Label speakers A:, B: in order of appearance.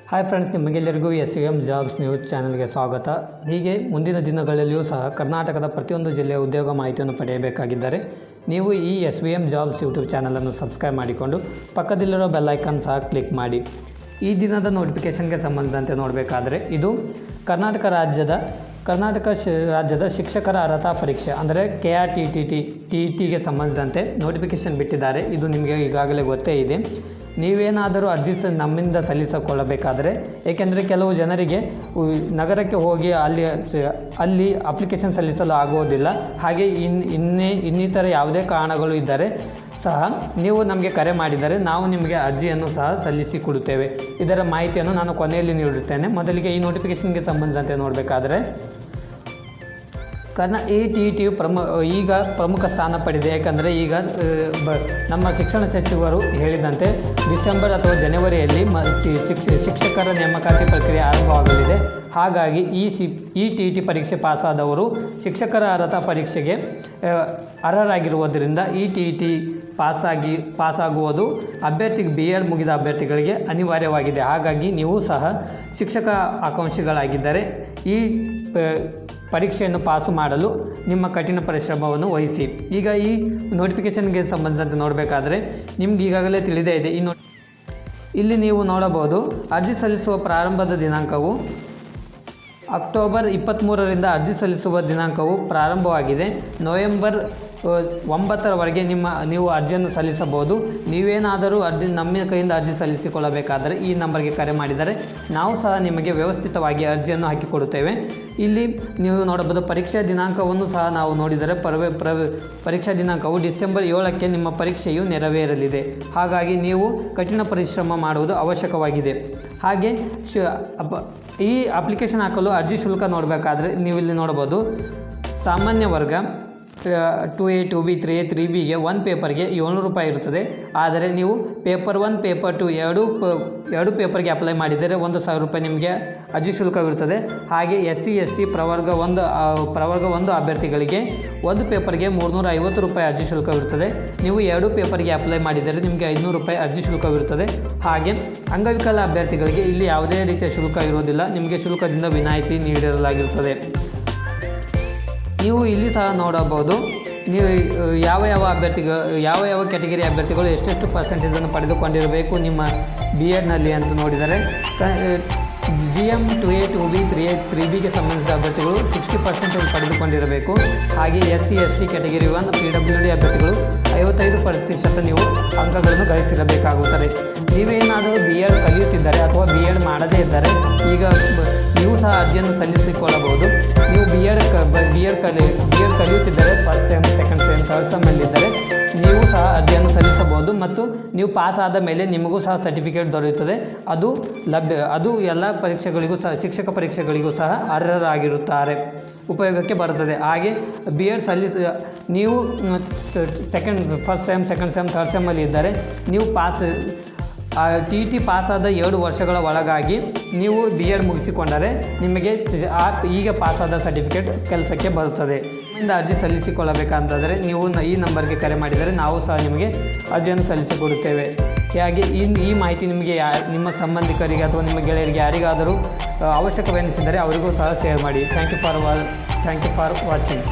A: Hi friends, ನಿಮಗೆಲ್ಲರಿಗೂ SVM jobs news ಚಾನಲ್ಗೆ ಸ್ವಾಗತ. ಹೀಗೆ ಮುಂದಿನ ದಿನಗಳಲ್ಲಿಯೂ ಸಹ ಕರ್ನಾಟಕದ ಪ್ರತಿಯೊಂದು ಜಿಲ್ಲೆಯ ಉದ್ಯೋಗ ಮಾಹಿತಿಯನ್ನು ಪಡೆಯಬೇಕಾಗಿದ್ದರೆ ನೀವು ಈ SVM ಜಾಬ್ಸ್ ಯೂಟ್ಯೂಬ್ ಚಾನಲನ್ನು ಸಬ್ಸ್ಕ್ರೈಬ್ ಮಾಡಿಕೊಂಡು ಪಕ್ಕದಲ್ಲಿರೋ ಬೆಲ್ ಐಕಾನ್ ಸಹ ಕ್ಲಿಕ್ ಮಾಡಿ. ಈ ದಿನದ ನೋಟಿಫಿಕೇಷನ್ಗೆ ಸಂಬಂಧಿಸಿದಂತೆ ನೋಡಬೇಕಾದ್ರೆ ಇದು ಕರ್ನಾಟಕ ರಾಜ್ಯದ ಶಿಕ್ಷಕರ ಅರ್ಹತಾ ಪರೀಕ್ಷೆ ಅಂದರೆ KRTTTಗೆ ಸಂಬಂಧಿಸಿದಂತೆ ನೋಟಿಫಿಕೇಷನ್ ಬಿಟ್ಟಿದ್ದಾರೆ. ಇದು ನಿಮಗೆ ಈಗಾಗಲೇ ಗೊತ್ತೇ ಇದೆ. ನೀವೇನಾದರೂ ಅರ್ಜಿ ನಮ್ಮಿಂದ ಸಲ್ಲಿಸಿಕೊಳ್ಳಬೇಕಾದರೆ, ಏಕೆಂದರೆ ಕೆಲವು ಜನರಿಗೆ ನಗರಕ್ಕೆ ಹೋಗಿ ಅಲ್ಲಿ ಅಪ್ಲಿಕೇಶನ್ ಸಲ್ಲಿಸಲು ಆಗುವುದಿಲ್ಲ. ಹಾಗೆ ಇನ್ನಿತರ ಯಾವುದೇ ಕಾರಣಗಳು ಇದ್ದರೆ ಸಹ ನೀವು ನಮಗೆ ಕರೆ ಮಾಡಿದರೆ ನಾವು ನಿಮಗೆ ಅರ್ಜಿಯನ್ನು ಸಹ ಸಲ್ಲಿಸಿಕೊಡುತ್ತೇವೆ. ಇದರ ಮಾಹಿತಿಯನ್ನು ನಾನು ಕೊನೆಯಲ್ಲಿ ನೀಡುತ್ತೇನೆ. ಮೊದಲಿಗೆ ಈ ನೋಟಿಫಿಕೇಷನ್ಗೆ ಸಂಬಂಧಿಸಿದಂತೆ ನೋಡಬೇಕಾದ್ರೆ TTಯು ಈಗ ಪ್ರಮುಖ ಸ್ಥಾನ ಪಡೆದಿದೆ. ಯಾಕಂದರೆ ಈಗ ನಮ್ಮ ಶಿಕ್ಷಣ ಸಚಿವರು ಹೇಳಿದಂತೆ ಡಿಸೆಂಬರ್ ಅಥವಾ ಜನವರಿಯಲ್ಲಿ ಶಿಕ್ಷಕರ ನೇಮಕಾತಿ ಪ್ರಕ್ರಿಯೆ ಆರಂಭವಾಗಲಿದೆ. ಹಾಗಾಗಿ ಈ TT ಪರೀಕ್ಷೆ ಪಾಸಾದವರು ಶಿಕ್ಷಕರ ಅರ್ಹತಾ ಪರೀಕ್ಷೆಗೆ ಅರ್ಹರಾಗಿರುವುದರಿಂದ ಈ TT ಪಾಸಾಗುವುದು ಅಭ್ಯರ್ಥಿಗೆ BEd ಮುಗಿದ ಅಭ್ಯರ್ಥಿಗಳಿಗೆ ಅನಿವಾರ್ಯವಾಗಿದೆ. ಹಾಗಾಗಿ ನೀವು ಸಹ ಶಿಕ್ಷಕ ಆಕಾಂಕ್ಷಿಗಳಾಗಿದ್ದರೆ ಈ ಪರೀಕ್ಷೆಯನ್ನು ಪಾಸು ಮಾಡಲು ನಿಮ್ಮ ಕಠಿಣ ಪರಿಶ್ರಮವನ್ನು ವಹಿಸಿ. ಈಗ ಈ ನೋಟಿಫಿಕೇಷನ್ಗೆ ಸಂಬಂಧಿಸಿದಂತೆ ನೋಡಬೇಕಾದ್ರೆ ನಿಮ್ಗೆ ಈಗಾಗಲೇ ತಿಳಿದೇ ಇದೆ. ಇಲ್ಲಿ ನೀವು ನೋಡಬಹುದು, ಅರ್ಜಿ ಸಲ್ಲಿಸುವ ಪ್ರಾರಂಭದ ದಿನಾಂಕವು ಅಕ್ಟೋಬರ್ 23ರಿಂದ ಅರ್ಜಿ ಸಲ್ಲಿಸುವ ದಿನಾಂಕವು ಪ್ರಾರಂಭವಾಗಿದೆ. ನವೆಂಬರ್ 9ರವರೆಗೆ ನೀವು ಅರ್ಜಿಯನ್ನು ಸಲ್ಲಿಸಬಹುದು. ನೀವೇನಾದರೂ ನಮ್ಮ ಕೈಯಿಂದ ಅರ್ಜಿ ಸಲ್ಲಿಸಿಕೊಳ್ಳಬೇಕಾದರೆ ಈ ನಂಬರ್ಗೆ ಕರೆ ಮಾಡಿದರೆ ನಾವು ಸಹ ನಿಮಗೆ ವ್ಯವಸ್ಥಿತವಾಗಿ ಅರ್ಜಿಯನ್ನು ಹಾಕಿಕೊಡುತ್ತೇವೆ. ಇಲ್ಲಿ ನೀವು ನೋಡಬಹುದು, ಪರೀಕ್ಷಾ ದಿನಾಂಕವನ್ನು ಸಹ ನಾವು ನೋಡಿದರೆ ಪರೀಕ್ಷಾ ದಿನಾಂಕವು ಡಿಸೆಂಬರ್ 7ಕ್ಕೆ ನಿಮ್ಮ ಪರೀಕ್ಷೆಯು ನೆರವೇರಲಿದೆ. ಹಾಗಾಗಿ ನೀವು ಕಠಿಣ ಪರಿಶ್ರಮ ಮಾಡುವುದು ಅವಶ್ಯಕವಾಗಿದೆ. ಹಾಗೆ ಈ ಅಪ್ಲಿಕೇಶನ್ ಹಾಕಲು ಅರ್ಜಿ ಶುಲ್ಕ ನೋಡಬೇಕಾದ್ರೆ ನೀವು ಇಲ್ಲಿ ನೋಡಬಹುದು, ಸಾಮಾನ್ಯ ವರ್ಗ 2A 2B 3A 3Bಗೆ ಒಂದು ಪೇಪರ್ಗೆ 700 ರೂಪಾಯಿ ಇರುತ್ತದೆ. ಆದರೆ ನೀವು ಪೇಪರ್ 1 ಪೇಪರ್ 2 ಎರಡು ಪೇಪರ್ಗೆ ಅಪ್ಲೈ ಮಾಡಿದರೆ 1000 ರೂಪಾಯಿ ನಿಮಗೆ ಅರ್ಜಿ ಶುಲ್ಕವಿರುತ್ತದೆ. ಹಾಗೆ SC ST ಪ್ರವರ್ಗ 1 ಅಭ್ಯರ್ಥಿಗಳಿಗೆ ಒಂದು ಪೇಪರ್ಗೆ 350 ರೂಪಾಯಿ ಅರ್ಜಿ ಶುಲ್ಕವಿರುತ್ತದೆ. ನೀವು 2 ಪೇಪರ್ಗೆ ಅಪ್ಲೈ ಮಾಡಿದರೆ ನಿಮಗೆ 500 ರೂಪಾಯಿ ಅರ್ಜಿ ಶುಲ್ಕವಿರುತ್ತದೆ. ಹಾಗೆ ಅಂಗವಿಕಲ ಅಭ್ಯರ್ಥಿಗಳಿಗೆ ಇಲ್ಲಿ ಯಾವುದೇ ರೀತಿಯ ಶುಲ್ಕ ಇರುವುದಿಲ್ಲ. ನಿಮಗೆ ಶುಲ್ಕದಿಂದ ವಿನಾಯಿತಿ ನೀಡಲಾಗಿರುತ್ತದೆ. ನೀವು ಇಲ್ಲಿ ಸಹ ನೋಡಬಹುದು, ನೀವು ಯಾವ ಕ್ಯಾಟಗರಿ ಅಭ್ಯರ್ಥಿಗಳು ಎಷ್ಟೆಷ್ಟು ಪರ್ಸೆಂಟೇಜನ್ನು ಪಡೆದುಕೊಂಡಿರಬೇಕು ನಿಮ್ಮ BEdನಲ್ಲಿ ಅಂತ ನೋಡಿದರೆ GM 2A 2B 3A 3Bಗೆ ಸಂಬಂಧಿಸಿದ ಅಭ್ಯರ್ಥಿಗಳು 60% ಪಡೆದುಕೊಂಡಿರಬೇಕು. ಹಾಗೆ SC ST ಕ್ಯಾಟಗರಿ 1 PWD ಅಭ್ಯರ್ಥಿಗಳು 55% ನೀವು ಅಂಕಗಳನ್ನು ಗಳಿಸಿರಬೇಕಾಗುತ್ತದೆ. ನೀವೇನಾದರೂ BEd ಕಲಿಯುತ್ತಿದ್ದರೆ ಅಥವಾ BEd ಮಾಡದೇ ಇದ್ದರೆ ಈಗ ನೀವು ಸಹ ಅರ್ಜಿಯನ್ನು ಸಲ್ಲಿಸಿಕೊಳ್ಳಬಹುದು. ನೀವು BEd ಕಲಿಯುತ್ತಿದ್ದರೆ first sem, second sem, third ಸೆಮ್ಮಲ್ಲಿದ್ದರೆ ನೀವು ಸಹ ಅರ್ಜಿಯನ್ನು ಸಲ್ಲಿಸಬಹುದು. ಮತ್ತು ನೀವು ಪಾಸ್ ಆದ ಮೇಲೆ ನಿಮಗೂ ಸಹ ಸರ್ಟಿಫಿಕೇಟ್ ದೊರೆಯುತ್ತದೆ. ಅದು ಎಲ್ಲ ಪರೀಕ್ಷೆಗಳಿಗೂ ಸಹ, ಶಿಕ್ಷಕ ಪರೀಕ್ಷೆಗಳಿಗೂ ಸಹ ಅರ್ಹರಾಗಿರುತ್ತಾರೆ, ಉಪಯೋಗಕ್ಕೆ ಬರುತ್ತದೆ. ಹಾಗೆ BEd ನೀವು first sem, second sem, third ಸೆಮ್ಮಲ್ಲಿ ಇದ್ದರೆ ನೀವು TT ಪಾಸಾದ 2 ವರ್ಷಗಳ ಒಳಗಾಗಿ ನೀವು BEd ಮುಗಿಸಿಕೊಂಡರೆ ನಿಮಗೆ ಈಗ ಪಾಸಾದ ಸರ್ಟಿಫಿಕೇಟ್ ಕೆಲಸಕ್ಕೆ ಬರುತ್ತದೆ. ನಿಮ್ಮಿಂದ ಅರ್ಜಿ ಸಲ್ಲಿಸಿಕೊಳ್ಳಬೇಕಂತಂದರೆ ನೀವು ಈ ನಂಬರ್ಗೆ ಕರೆ ಮಾಡಿದರೆ ನಾವು ಸಹ ನಿಮಗೆ ಅರ್ಜಿಯನ್ನು ಸಲ್ಲಿಸಿಕೊಡುತ್ತೇವೆ. ಹಾಗೆ ಈ ಮಾಹಿತಿ ನಿಮಗೆ ನಿಮ್ಮ ಸಂಬಂಧಿಕರಿಗೆ ಅಥವಾ ನಿಮ್ಮ ಗೆಳೆಯರಿಗೆ ಯಾರಿಗಾದರೂ ಅವಶ್ಯಕವೆನಿಸಿದರೆ ಅವರಿಗೂ ಸಹ ಶೇರ್ ಮಾಡಿ. Thank you for watching.